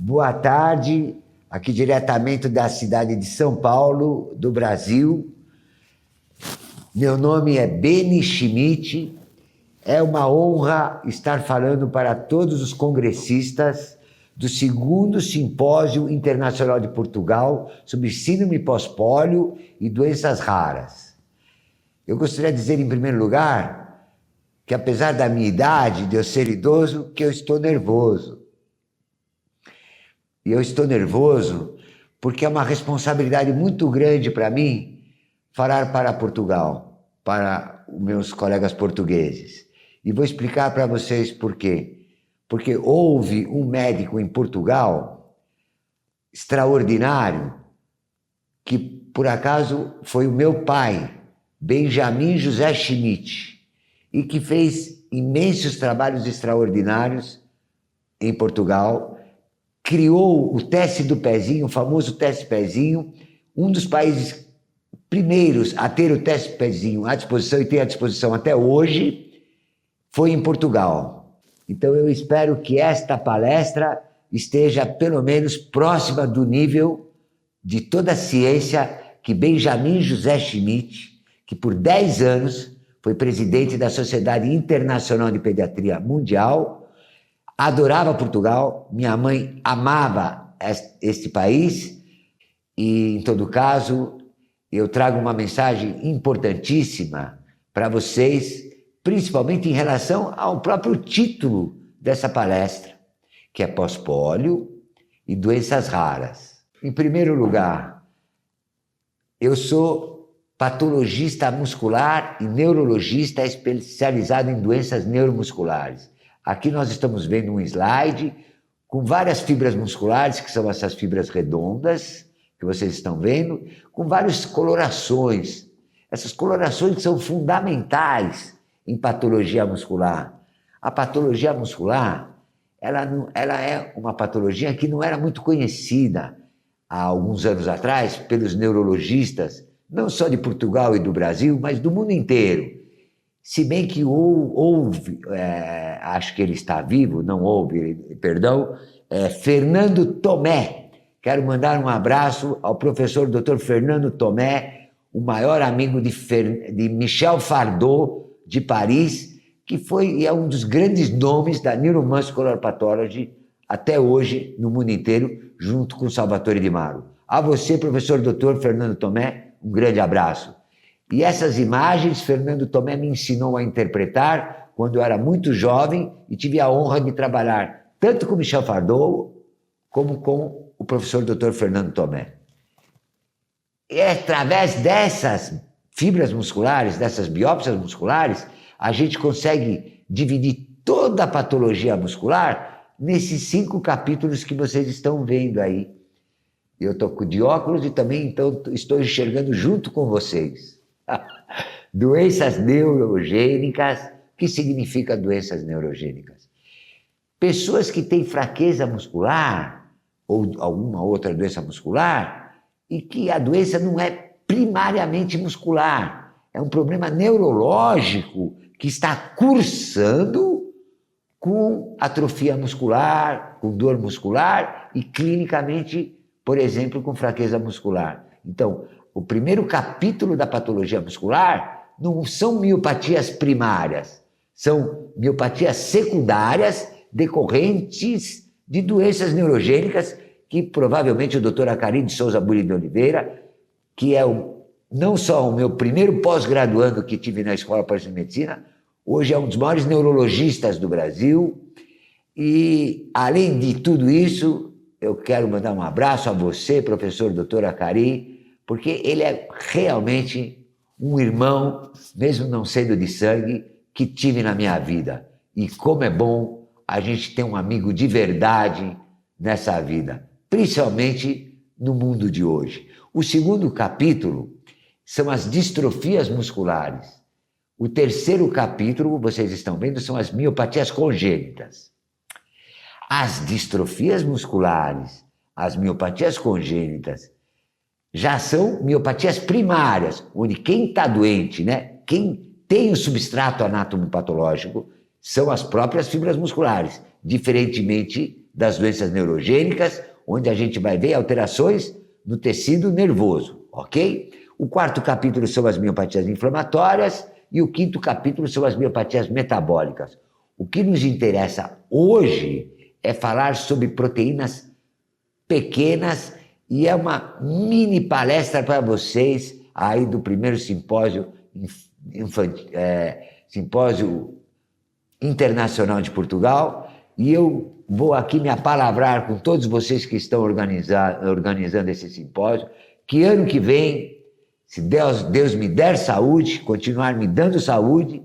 Boa tarde, aqui diretamente da cidade de São Paulo, do Brasil. Meu nome é Beni Schmidt. É uma honra estar falando para todos os congressistas do 2º Simpósio Internacional de Portugal sobre Síndrome pós-pólio e doenças raras. Eu gostaria de dizer, em primeiro lugar, que apesar da minha idade, de eu ser idoso, que eu estou nervoso. E eu estou nervoso porque é uma responsabilidade muito grande para mim falar para Portugal, para os meus colegas portugueses. E vou explicar para vocês por quê. Porque houve um médico em Portugal extraordinário que, por acaso, foi o meu pai, Benjamin José Schmidt, e que fez imensos trabalhos extraordinários em Portugal, criou o teste do pezinho, o famoso teste pezinho, um dos países primeiros a ter o teste pezinho à disposição e tem à disposição até hoje, foi em Portugal. Então eu espero que esta palestra esteja pelo menos próxima do nível de toda a ciência que Benjamin José Schmidt, que por 10 anos foi presidente da Sociedade Internacional de Pediatria Mundial, adorava Portugal, minha mãe amava este país e, em todo caso, eu trago uma mensagem importantíssima para vocês, principalmente em relação ao próprio título dessa palestra, que é pós-pólio e doenças raras. Em primeiro lugar, eu sou patologista muscular e neurologista especializado em doenças neuromusculares. Aqui nós estamos vendo um slide com várias fibras musculares, que são essas fibras redondas, que vocês estão vendo, com várias colorações. Essas colorações são fundamentais em patologia muscular. A patologia muscular, ela é uma patologia que não era muito conhecida há alguns anos atrás pelos neurologistas, não só de Portugal e do Brasil, mas do mundo inteiro. Se bem que houve, acho que ele está vivo, não houve, perdão, Fernando Tomé. Quero mandar um abraço ao professor Dr. Fernando Tomé, o maior amigo de Michel Fardot, de Paris, que é um dos grandes nomes da Neuromuscular Pathology até hoje no mundo inteiro, junto com Salvatore Di Maro. A você, professor Dr. Fernando Tomé, um grande abraço. E essas imagens, Fernando Tomé me ensinou a interpretar quando eu era muito jovem e tive a honra de trabalhar tanto com Michel Fardot como com o professor Dr. Fernando Tomé. E é através dessas fibras musculares, dessas biópsias musculares, a gente consegue dividir toda a patologia muscular nesses 5 capítulos que vocês estão vendo aí. Eu estou de óculos e também então, estou enxergando junto com vocês. Doenças neurogênicas. O que significa doenças neurogênicas? Pessoas que têm fraqueza muscular ou alguma outra doença muscular e que a doença não é primariamente muscular, é um problema neurológico que está cursando com atrofia muscular, com dor muscular e clinicamente, por exemplo, com fraqueza muscular. Então, o primeiro capítulo da patologia muscular não são miopatias primárias, são miopatias secundárias decorrentes de doenças neurogênicas que provavelmente o Dr. Acari de Souza Buri de Oliveira, que é não só o meu primeiro pós-graduando que tive na Escola Paulista de Medicina, hoje é um dos maiores neurologistas do Brasil. E, além de tudo isso, eu quero mandar um abraço a você, professor Dr. Acari, porque ele é realmente um irmão, mesmo não sendo de sangue, que tive na minha vida. E como é bom a gente ter um amigo de verdade nessa vida, principalmente no mundo de hoje. O 2º capítulo são as distrofias musculares. O 3º capítulo, vocês estão vendo, são as miopatias congênitas. As distrofias musculares, as miopatias congênitas, já são miopatias primárias, onde quem está doente, né, quem tem o substrato anatomopatológico, são as próprias fibras musculares, diferentemente das doenças neurogênicas, onde a gente vai ver alterações no tecido nervoso, ok? O quarto capítulo são as miopatias inflamatórias e o quinto capítulo são as miopatias metabólicas. O que nos interessa hoje é falar sobre proteínas pequenas e é uma mini palestra para vocês aí do primeiro simpósio, simpósio internacional de Portugal, e eu vou aqui me apalavrar com todos vocês que estão organizando esse simpósio, que ano que vem, se Deus me der saúde, continuar me dando saúde,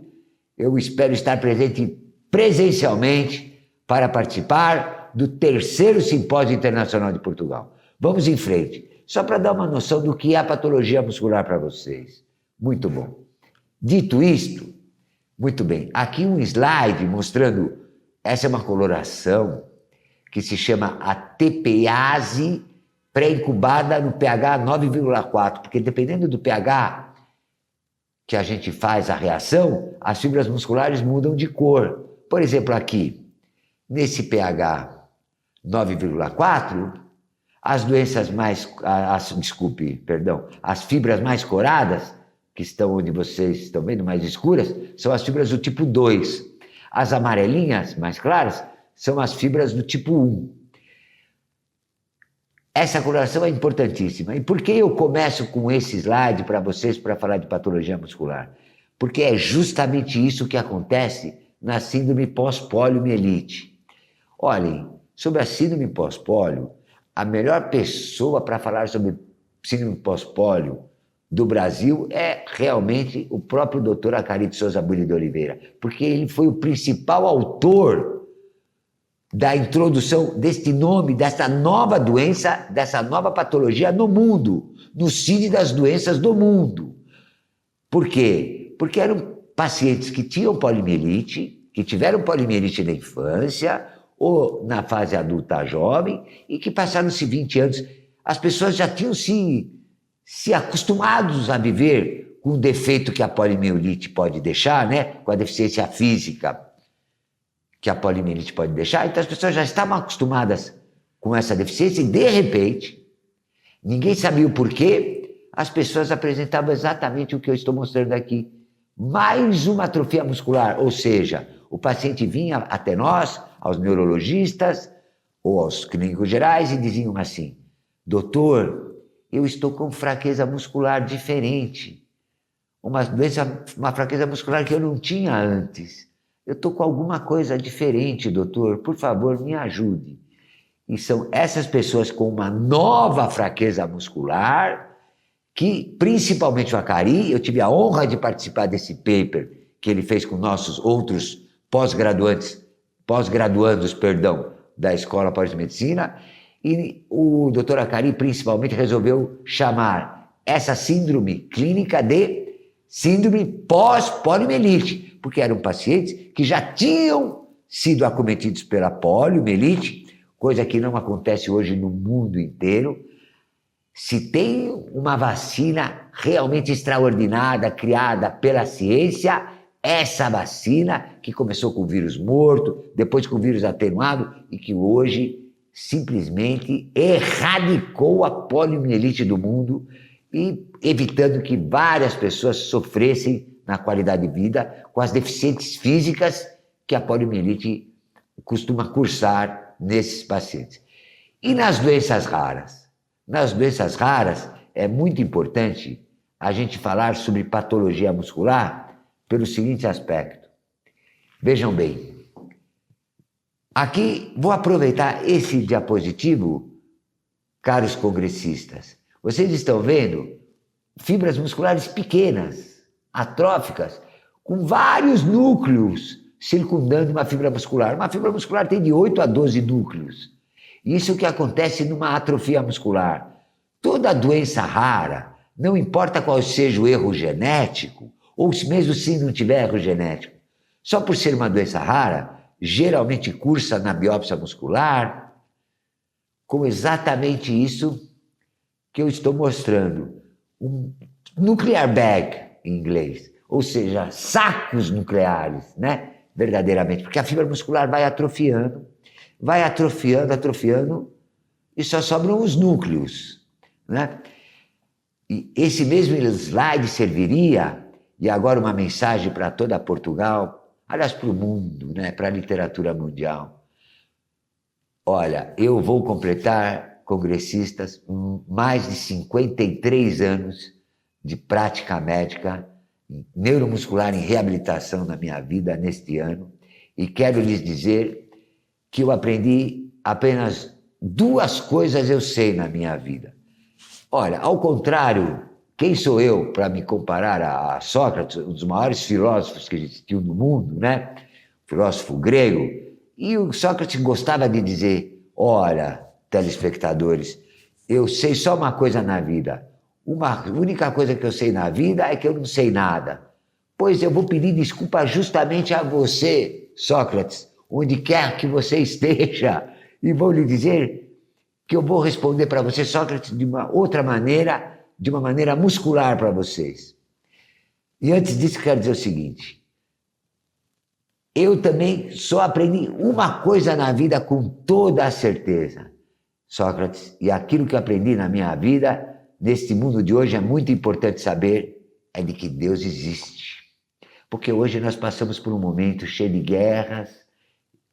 eu espero estar presente presencialmente para participar do terceiro simpósio internacional de Portugal. Vamos em frente, só para dar uma noção do que é a patologia muscular para vocês. Muito bom. Dito isto, muito bem, aqui um slide mostrando, essa é uma coloração que se chama a tepease pré-incubada no pH 9,4, porque dependendo do pH que a gente faz a reação, as fibras musculares mudam de cor. Por exemplo, aqui, nesse pH 9,4, as doenças mais, as fibras mais coradas, que estão onde vocês estão vendo, mais escuras, são as fibras do tipo 2. As amarelinhas, mais claras, são as fibras do tipo 1. Essa coloração é importantíssima. E por que eu começo com esse slide para vocês, para falar de patologia muscular? Porque é justamente isso que acontece na síndrome pós-poliomielite. Olhem, sobre a síndrome pós-polio, a melhor pessoa para falar sobre síndrome pós-polio do Brasil é realmente o próprio Dr. Acari de Souza Buile de Oliveira, porque ele foi o principal autor da introdução deste nome, dessa nova doença, dessa nova patologia no mundo, no CID das doenças do mundo. Por quê? Porque eram pacientes que tinham poliomielite, que tiveram poliomielite na infância ou na fase adulta jovem e que passaram-se 20 anos. As pessoas já tinham se acostumados a viver com o defeito que a poliomielite pode deixar, né? Com a deficiência física que a poliomielite pode deixar. Então as pessoas já estavam acostumadas com essa deficiência e, de repente, ninguém sabia o porquê, as pessoas apresentavam exatamente o que eu estou mostrando aqui. Mais uma atrofia muscular, ou seja, o paciente vinha até nós, aos neurologistas ou aos clínicos gerais e diziam assim: doutor, eu estou com fraqueza muscular diferente, uma fraqueza muscular que eu não tinha antes. Eu estou com alguma coisa diferente, doutor, por favor, me ajude. E são essas pessoas com uma nova fraqueza muscular que, principalmente o Acari, eu tive a honra de participar desse paper que ele fez com nossos outros pós-graduandos, da Escola Paulista de Medicina, e o Dr. Acari principalmente resolveu chamar essa síndrome clínica de síndrome pós-poliomielite, porque eram pacientes que já tinham sido acometidos pela poliomielite, coisa que não acontece hoje no mundo inteiro. Se tem uma vacina realmente extraordinária, criada pela ciência, essa vacina que começou com o vírus morto, depois com o vírus atenuado e que hoje simplesmente erradicou a poliomielite do mundo e evitando que várias pessoas sofressem na qualidade de vida com as deficiências físicas que a poliomielite costuma cursar nesses pacientes. E nas doenças raras? Nas doenças raras é muito importante a gente falar sobre patologia muscular pelo seguinte aspecto. Vejam bem, aqui vou aproveitar esse diapositivo, caros congressistas. Vocês estão vendo fibras musculares pequenas, atróficas, com vários núcleos circundando uma fibra muscular. Uma fibra muscular tem de 8 a 12 núcleos. Isso é o que acontece numa atrofia muscular. Toda doença rara, não importa qual seja o erro genético, ou mesmo se não tiver erro genético, só por ser uma doença rara, geralmente cursa na biópsia muscular, com exatamente isso que eu estou mostrando. Um nuclear bag, em inglês, ou seja, sacos nucleares, né? Verdadeiramente, porque a fibra muscular vai atrofiando, vai atrofiando, atrofiando, e só sobram os núcleos, né? E esse mesmo slide serviria, e agora uma mensagem para toda Portugal, aliás, para o mundo, né? Para a literatura mundial. Olha, eu vou completar, congressistas, mais de 53 anos de prática médica neuromuscular em reabilitação na minha vida neste ano, e quero lhes dizer que eu aprendi apenas 2 coisas eu sei na minha vida. Olha, ao contrário, quem sou eu para me comparar a Sócrates, um dos maiores filósofos que existiu no mundo, né? Filósofo grego. E o Sócrates gostava de dizer, olha, telespectadores, eu sei só uma coisa na vida. Uma única coisa que eu sei na vida é que eu não sei nada. Pois eu vou pedir desculpa justamente a você, Sócrates, onde quer que você esteja, e vou lhe dizer que eu vou responder para você, Sócrates, de uma outra maneira, de uma maneira muscular para vocês. E antes disso, quero dizer o seguinte, eu também só aprendi uma coisa na vida com toda a certeza, Sócrates, e aquilo que eu aprendi na minha vida, neste mundo de hoje, é muito importante saber, é de que Deus existe. Porque hoje nós passamos por um momento cheio de guerras,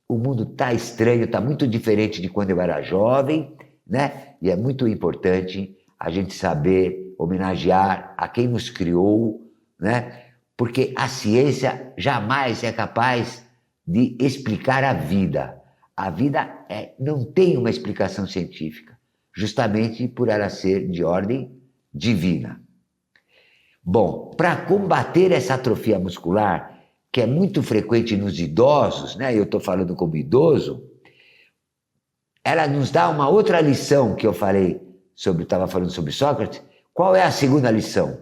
o mundo está estranho, está muito diferente de quando eu era jovem, né? E é muito importante a gente saber homenagear a quem nos criou, né? Porque a ciência jamais é capaz de explicar a vida. A vida não tem uma explicação científica, justamente por ela ser de ordem divina. Bom, para combater essa atrofia muscular, que é muito frequente nos idosos, né? Eu estou falando como idoso, ela nos dá uma outra lição que eu estava falando sobre Sócrates. Qual é a segunda lição?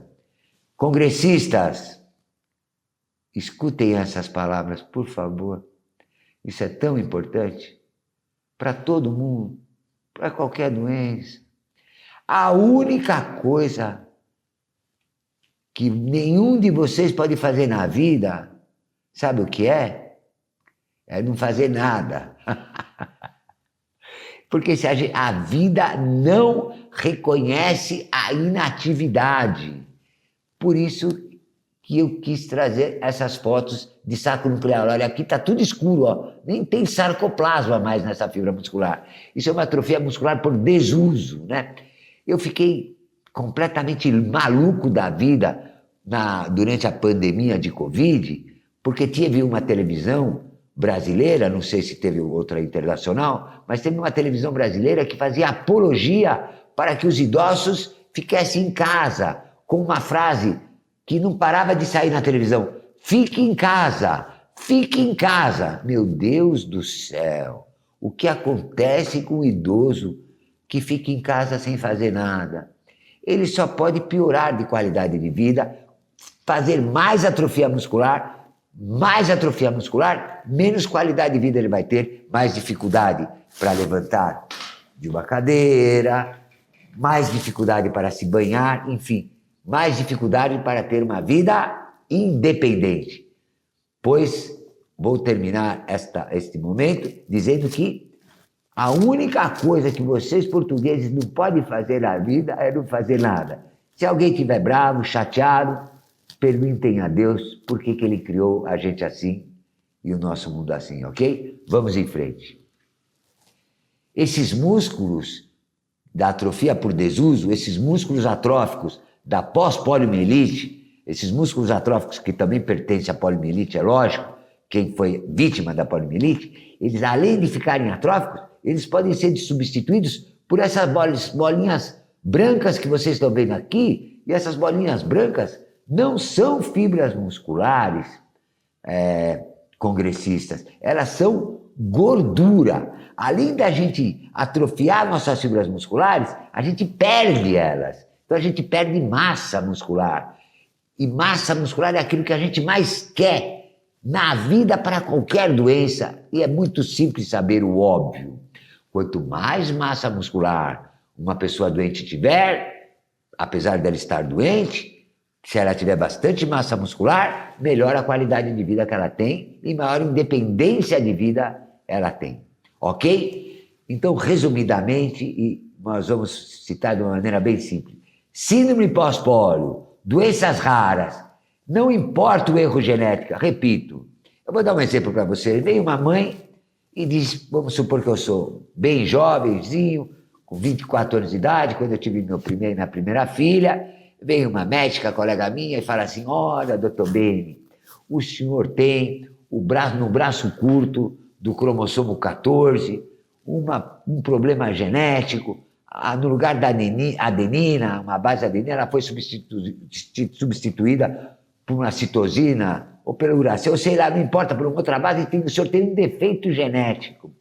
Congressistas, escutem essas palavras, por favor. Isso é tão importante para todo mundo, para qualquer doença. A única coisa que nenhum de vocês pode fazer na vida, sabe o que é? É não fazer nada. Porque a vida não reconhece a inatividade. Por isso que eu quis trazer essas fotos de saco nuclear. Olha, aqui está tudo escuro, ó. Nem tem sarcoplasma mais nessa fibra muscular. Isso é uma atrofia muscular por desuso, né? Eu fiquei completamente maluco da vida durante a pandemia de Covid, porque tive uma televisão brasileira, não sei se teve outra internacional, mas teve uma televisão brasileira que fazia apologia para que os idosos ficassem em casa, com uma frase que não parava de sair na televisão: fique em casa, fique em casa. Meu Deus do céu, o que acontece com o idoso que fica em casa sem fazer nada? Ele só pode piorar de qualidade de vida, fazer mais atrofia muscular, menos qualidade de vida ele vai ter, mais dificuldade para levantar de uma cadeira, mais dificuldade para se banhar, enfim, mais dificuldade para ter uma vida independente. Pois vou terminar este momento dizendo que a única coisa que vocês portugueses não podem fazer na vida é não fazer nada. Se alguém estiver bravo, chateado, perguntem a Deus por que ele criou a gente assim e o nosso mundo assim, ok? Vamos em frente. Esses músculos da atrofia por desuso, esses músculos atróficos da pós-poliomielite, esses músculos atróficos que também pertencem à poliomielite, é lógico, quem foi vítima da poliomielite, eles além de ficarem atróficos, eles podem ser substituídos por essas bolinhas brancas que vocês estão vendo aqui, e essas bolinhas brancas não são fibras musculares congressistas, elas são gordura. Além da gente atrofiar nossas fibras musculares, a gente perde elas. Então a gente perde massa muscular. E massa muscular é aquilo que a gente mais quer na vida para qualquer doença. E é muito simples saber o óbvio. Quanto mais massa muscular uma pessoa doente tiver, apesar dela estar doente, se ela tiver bastante massa muscular, melhor a qualidade de vida que ela tem e maior independência de vida ela tem. ok? Então, resumidamente, e nós vamos citar de uma maneira bem simples, síndrome pós-pólio, doenças raras, não importa o erro genético, repito, eu vou dar um exemplo para você. Veio uma mãe e diz, vamos supor que eu sou bem jovenzinho, com 24 anos de idade, quando eu tive minha primeira filha, veio uma médica, colega minha, e fala assim, olha, doutor Beni, o senhor tem no braço curto do cromossomo 14, um problema genético, no lugar da adenina, uma base adenina, ela foi substituída por uma citosina, ou pela uracil, ou sei lá, não importa, por uma outra base, o senhor tem um defeito genético.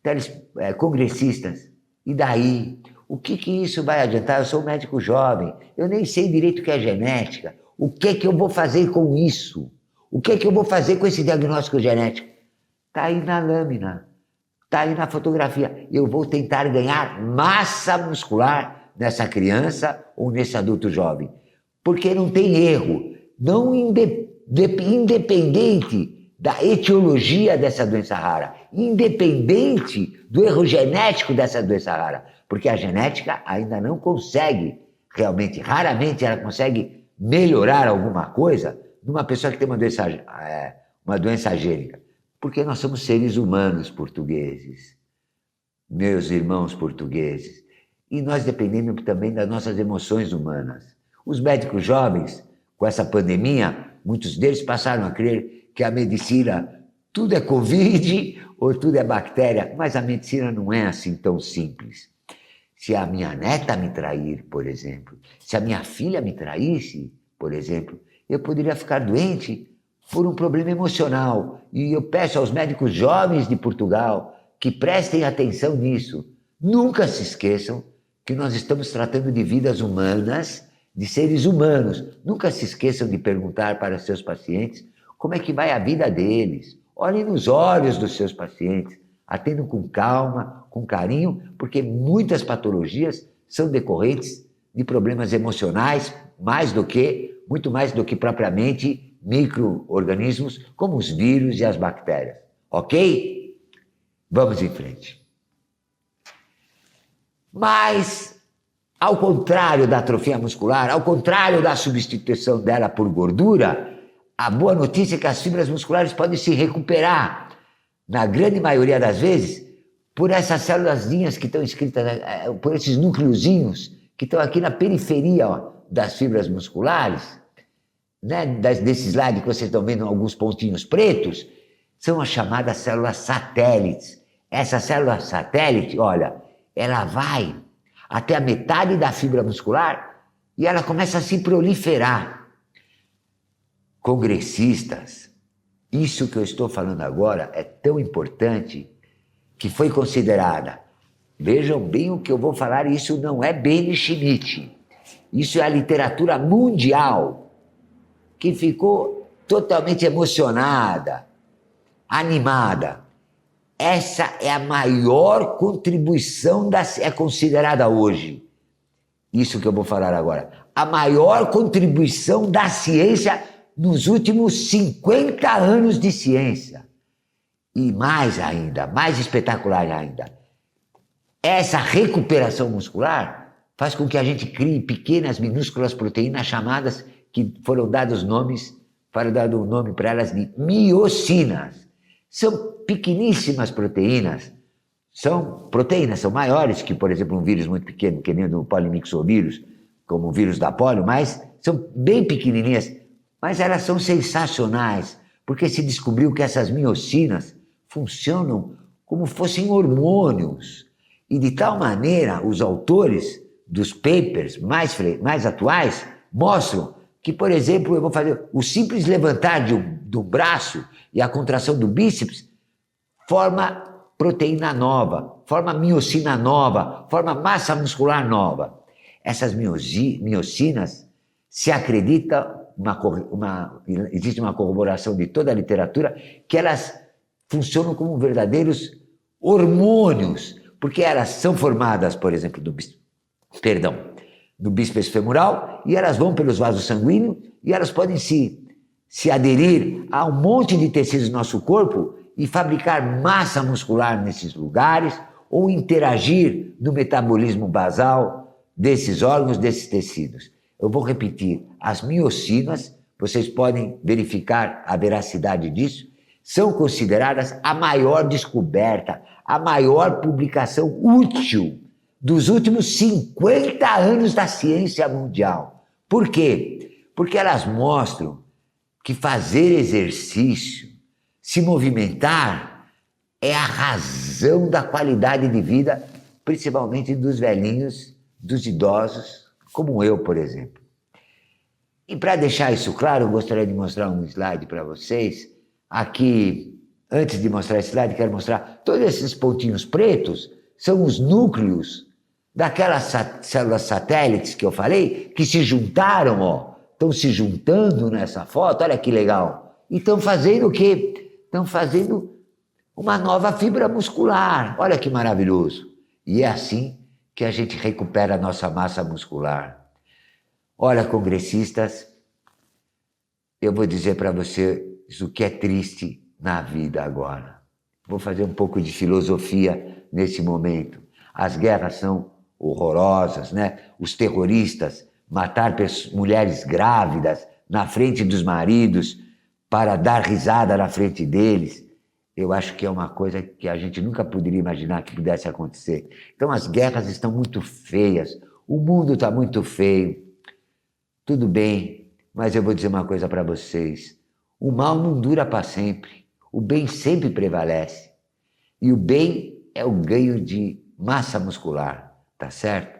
Então, eles, congressistas, e daí? O que isso vai adiantar? Eu sou um médico jovem, eu nem sei direito o que é genética. O que eu vou fazer com isso? O que eu vou fazer com esse diagnóstico genético? Está aí na lâmina, está aí na fotografia. Eu vou tentar ganhar massa muscular nessa criança ou nesse adulto jovem. Porque não tem erro, não independente da etiologia dessa doença rara, independente do erro genético dessa doença rara, porque a genética ainda não consegue, realmente, raramente ela consegue melhorar alguma coisa numa pessoa que tem uma doença gênica, porque nós somos seres humanos portugueses, meus irmãos portugueses, e nós dependemos também das nossas emoções humanas. Os médicos jovens, com essa pandemia, muitos deles passaram a crer que a medicina, tudo é Covid ou tudo é bactéria, mas a medicina não é assim tão simples. Se a minha neta me trair, por exemplo, se a minha filha me traísse, por exemplo, eu poderia ficar doente por um problema emocional. E eu peço aos médicos jovens de Portugal que prestem atenção nisso. Nunca se esqueçam que nós estamos tratando de vidas humanas, de seres humanos. Nunca se esqueçam de perguntar para seus pacientes como é que vai a vida deles. Olhem nos olhos dos seus pacientes, atendam com calma, com carinho, porque muitas patologias são decorrentes de problemas emocionais, muito mais do que propriamente micro-organismos, como os vírus e as bactérias. Ok? Vamos em frente. Mas, ao contrário da atrofia muscular, ao contrário da substituição dela por gordura, a boa notícia é que as fibras musculares podem se recuperar, na grande maioria das vezes, por essas célulazinhas que estão escritas, por esses núcleozinhos que estão aqui na periferia das fibras musculares, né? Desse slide que vocês estão vendo alguns pontinhos pretos, são as chamadas células satélites. Essa célula satélite, olha, ela vai até a metade da fibra muscular e ela começa a se proliferar. Congressistas, isso que eu estou falando agora é tão importante que foi considerada. Vejam bem o que eu vou falar, isso não é Beni Schmidt. Isso é a literatura mundial que ficou totalmente emocionada, animada. Essa é a maior contribuição, é considerada hoje, isso que eu vou falar agora, a maior contribuição da ciência nos últimos 50 anos de ciência. E mais ainda, mais espetacular ainda, essa recuperação muscular faz com que a gente crie pequenas, minúsculas proteínas chamadas, que foram dados nomes, dado um nome para elas de miocinas. São pequeníssimas proteínas, são maiores que, por exemplo, um vírus muito pequeno, que nem o polimixovírus, como o vírus da polio, mas são bem pequenininhas, mas elas são sensacionais, porque se descobriu que essas miocinas funcionam como fossem hormônios. E de tal maneira, os autores dos papers mais atuais mostram que, por exemplo, eu vou fazer o simples levantar do braço e a contração do bíceps forma proteína nova, forma miocina nova, forma massa muscular nova. Essas miocinas, se acredita, existe uma corroboração de toda a literatura, que elas funcionam como verdadeiros hormônios, porque elas são formadas, por exemplo, do bíceps femoral, e elas vão pelos vasos sanguíneos, e elas podem se aderir a um monte de tecidos do nosso corpo, e fabricar massa muscular nesses lugares ou interagir no metabolismo basal desses órgãos, desses tecidos. Eu vou repetir, as miocinas, vocês podem verificar a veracidade disso, são consideradas a maior descoberta, a maior publicação útil dos últimos 50 anos da ciência mundial. Por quê? Porque elas mostram que fazer exercício, se movimentar, é a razão da qualidade de vida, principalmente dos velhinhos, dos idosos, como eu, por exemplo. E para deixar isso claro, eu gostaria de mostrar um slide para vocês. Aqui, antes de mostrar esse slide, quero mostrar todos esses pontinhos pretos são os núcleos daquelas células satélites que eu falei, que se juntaram, ó, estão se juntando nessa foto, olha que legal. E estão fazendo o quê? Estão fazendo uma nova fibra muscular, olha que maravilhoso. E é assim que a gente recupera a nossa massa muscular. Olha, congressistas, eu vou dizer para vocês o que é triste na vida agora. Vou fazer um pouco de filosofia nesse momento. As guerras são horrorosas, né? Os terroristas matar mulheres grávidas na frente dos maridos para dar risada na frente deles. Eu acho que é uma coisa que a gente nunca poderia imaginar que pudesse acontecer. Então as guerras estão muito feias, o mundo está muito feio. Tudo bem, mas eu vou dizer uma coisa para vocês. O mal não dura para sempre. O bem sempre prevalece. E o bem é o ganho de massa muscular, tá certo?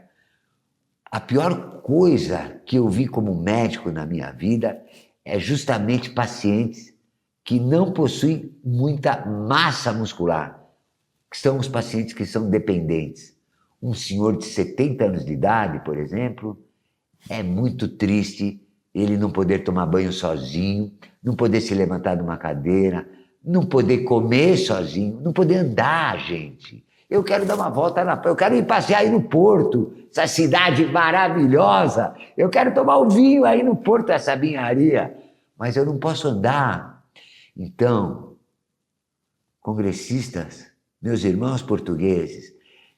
A pior coisa que eu vi como médico na minha vida é justamente pacientes que não possuem muita massa muscular, que são os pacientes que são dependentes. Um senhor de 70 anos de idade, por exemplo, é muito triste ele não poder tomar banho sozinho, não poder se levantar de uma cadeira, não poder comer sozinho, não poder andar, gente. Eu quero dar uma volta na praia, eu quero ir passear aí no Porto, essa cidade maravilhosa. Eu quero tomar um vinho aí no Porto, essa vinharia, mas eu não posso andar. Então, congressistas, meus irmãos portugueses,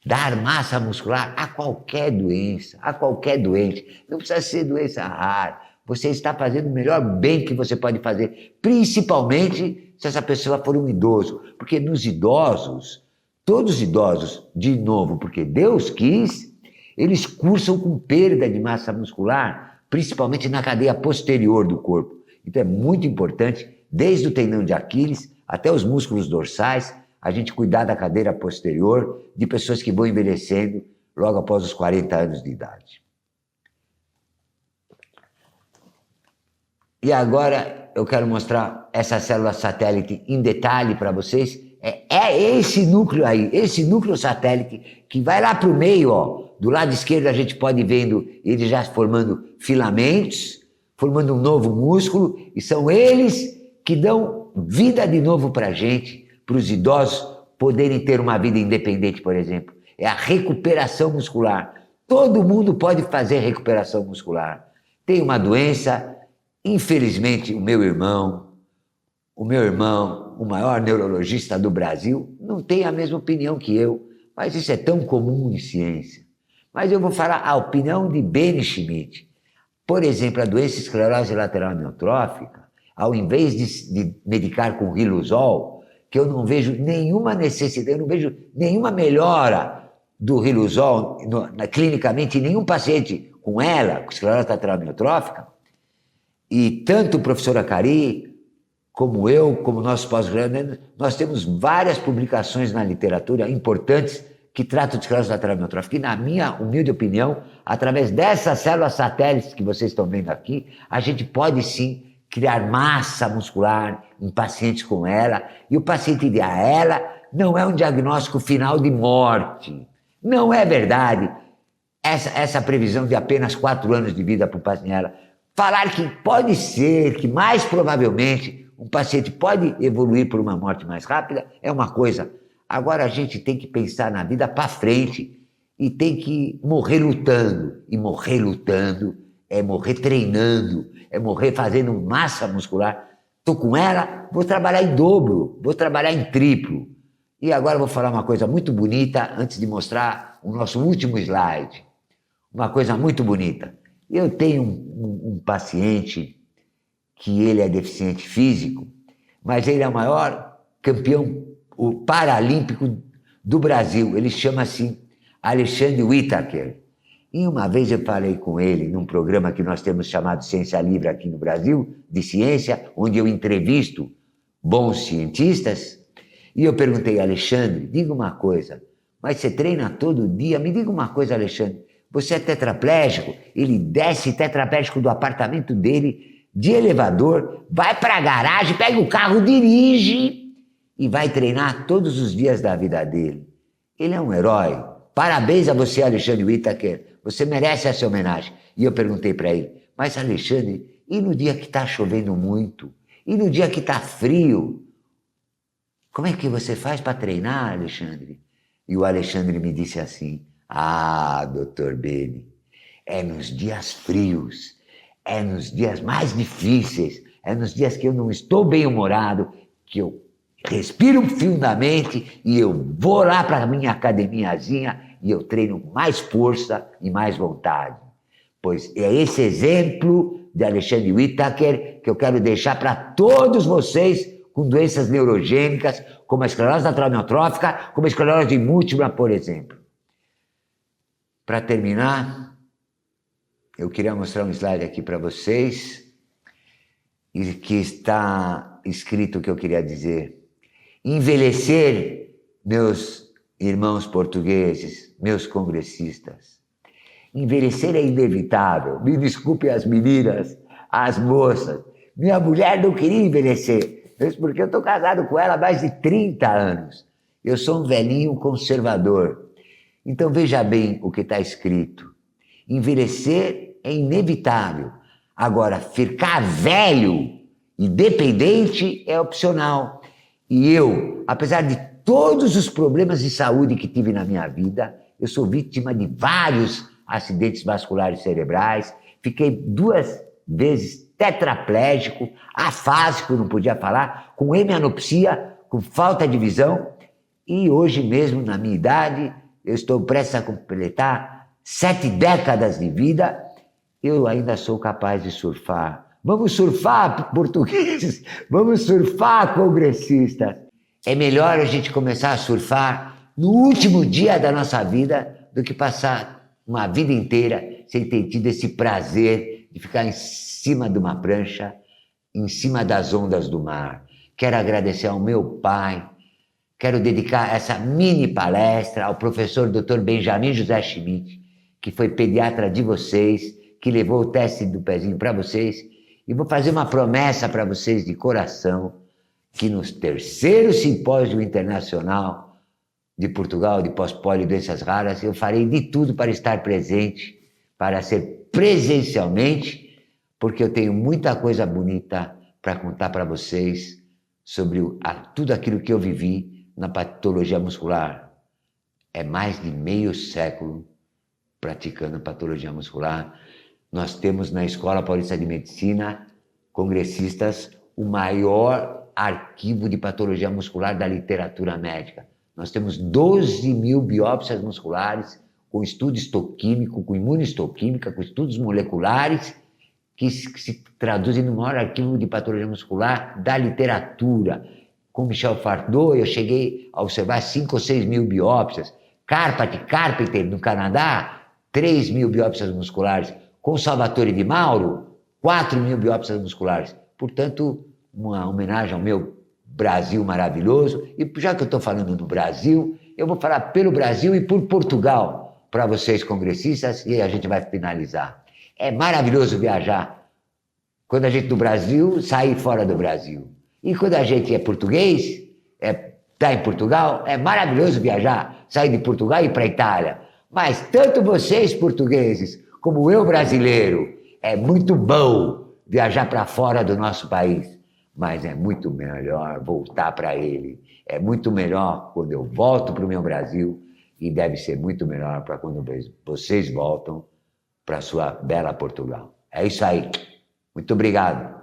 dar massa muscular a qualquer doença, a qualquer doente. Não precisa ser doença rara. Você está fazendo o melhor bem que você pode fazer, principalmente se essa pessoa for um idoso. Porque nos idosos, todos os idosos, de novo, porque Deus quis, eles cursam com perda de massa muscular, principalmente na cadeia posterior do corpo. Então é muito importante, desde o tendão de Aquiles até os músculos dorsais, a gente cuidar da cadeira posterior de pessoas que vão envelhecendo logo após os 40 anos de idade. E agora eu quero mostrar essa célula satélite em detalhe para vocês. É esse núcleo aí, esse núcleo satélite que vai lá para o meio, ó. Do lado esquerdo a gente pode ir vendo ele já formando filamentos, formando um novo músculo, e são eles que dão vida de novo para a gente, para os idosos poderem ter uma vida independente, por exemplo. É a recuperação muscular. Todo mundo pode fazer recuperação muscular. Tem uma doença, infelizmente o meu irmão, o maior neurologista do Brasil, não tem a mesma opinião que eu, mas isso é tão comum em ciência. Mas eu vou falar a opinião de Benny Schmidt. Por exemplo, a doença esclerose lateral amiotrófica, ao invés de medicar com riluzol, que eu não vejo nenhuma necessidade, eu não vejo nenhuma melhora do riluzol clinicamente em nenhum paciente com ela, com esclerose lateral amiotrófica, e tanto o professor Acari, como eu, como nossos pós-graduandos, nós temos várias publicações na literatura importantes que tratam de esclerose lateral amiotrófica. E, na minha humilde opinião, através dessas células satélites que vocês estão vendo aqui, a gente pode sim criar massa muscular em pacientes com ela. E o paciente de ela não é um diagnóstico final de morte. Não é verdade essa previsão de apenas 4 anos de vida para o paciente dela. Falar que pode ser, que mais provavelmente um paciente pode evoluir por uma morte mais rápida é uma coisa. Agora a gente tem que pensar na vida para frente e tem que morrer lutando. E morrer lutando é morrer treinando, é morrer fazendo massa muscular estou com ela, vou trabalhar em dobro, vou trabalhar em triplo. E agora eu vou falar uma coisa muito bonita antes de mostrar o nosso último slide. Uma coisa muito bonita. Eu tenho um paciente que ele é deficiente físico, mas ele é o maior campeão paralímpico do Brasil. Ele chama-se Alexandre Whittaker. E uma vez eu falei com ele num programa que nós temos chamado Ciência Livre aqui no Brasil, de ciência, onde eu entrevisto bons cientistas, e eu perguntei, Alexandre, diga uma coisa, mas você treina todo dia? Me diga uma coisa, Alexandre, você é tetraplégico? Ele desce tetraplégico do apartamento dele, de elevador, vai para a garagem, pega o carro, dirige e vai treinar todos os dias da vida dele. Ele é um herói. Parabéns a você, Alexandre Whittaker. Você merece essa homenagem. E eu perguntei para ele, mas Alexandre, e no dia que está chovendo muito? E no dia que está frio? Como é que você faz para treinar, Alexandre? E o Alexandre me disse assim, doutor Beni, é nos dias frios, é nos dias mais difíceis, é nos dias que eu não estou bem-humorado, que eu respiro profundamente e eu vou lá para a minha academiazinha e eu treino com mais força e mais vontade. Pois é esse exemplo de Alexandre Whittaker que eu quero deixar para todos vocês com doenças neurogênicas, como a esclerose lateral amiotrófica, como a esclerose múltipla, por exemplo. Para terminar, eu queria mostrar um slide aqui para vocês, e que está escrito o que eu queria dizer. Envelhecer, meus irmãos portugueses, meus congressistas, envelhecer é inevitável. Me desculpem as meninas, as moças. Minha mulher não queria envelhecer, porque eu estou casado com ela há mais de 30 anos. Eu sou um velhinho conservador. Então veja bem o que está escrito. Envelhecer é inevitável. Agora, ficar velho e dependente é opcional. E eu, apesar de todos os problemas de saúde que tive na minha vida, eu sou vítima de vários acidentes vasculares cerebrais, fiquei 2 vezes tetraplégico, afásico, não podia falar, com hemianopsia, com falta de visão, e hoje mesmo, na minha idade, eu estou prestes a completar 7 décadas de vida, eu ainda sou capaz de surfar. Vamos surfar, portugueses! Vamos surfar, congressistas! É melhor a gente começar a surfar no último dia da nossa vida do que passar uma vida inteira sem ter tido esse prazer de ficar em cima de uma prancha, em cima das ondas do mar. Quero agradecer ao meu pai, quero dedicar essa mini palestra ao professor Dr. Benjamin José Schmidt, que foi pediatra de vocês, que levou o teste do pezinho para vocês, e vou fazer uma promessa para vocês de coração, que no 3º Simpósio Internacional de Portugal de Pós-Polio e Doenças Raras, eu farei de tudo para estar presente, para ser presencialmente, porque eu tenho muita coisa bonita para contar para vocês sobre tudo aquilo que eu vivi na patologia muscular. É mais de meio século praticando patologia muscular. Nós temos na Escola Paulista de Medicina, congressistas, o maior arquivo de patologia muscular da literatura médica. Nós temos 12.000 biópsias musculares, com estudo histoquímico, com imunohistoquímica, com estudos moleculares, que se traduzem no maior arquivo de patologia muscular da literatura. Com Michel Fardot, eu cheguei a observar 5 ou 6 mil biópsias. Carpenter, no Canadá, 3.000 biópsias musculares. Com Salvatore Di Mauro, 4.000 biópsias musculares. Portanto, uma homenagem ao meu Brasil maravilhoso. E já que eu estou falando do Brasil, eu vou falar pelo Brasil e por Portugal, para vocês congressistas, e a gente vai finalizar. É maravilhoso viajar. Quando a gente do Brasil, sair fora do Brasil. E quando a gente é português, está em Portugal, é maravilhoso viajar, sair de Portugal e ir para a Itália. Mas tanto vocês, portugueses, como eu, brasileiro, é muito bom viajar para fora do nosso país. Mas é muito melhor voltar para ele. É muito melhor quando eu volto para o meu Brasil e deve ser muito melhor para quando vocês voltam para a sua bela Portugal. É isso aí. Muito obrigado.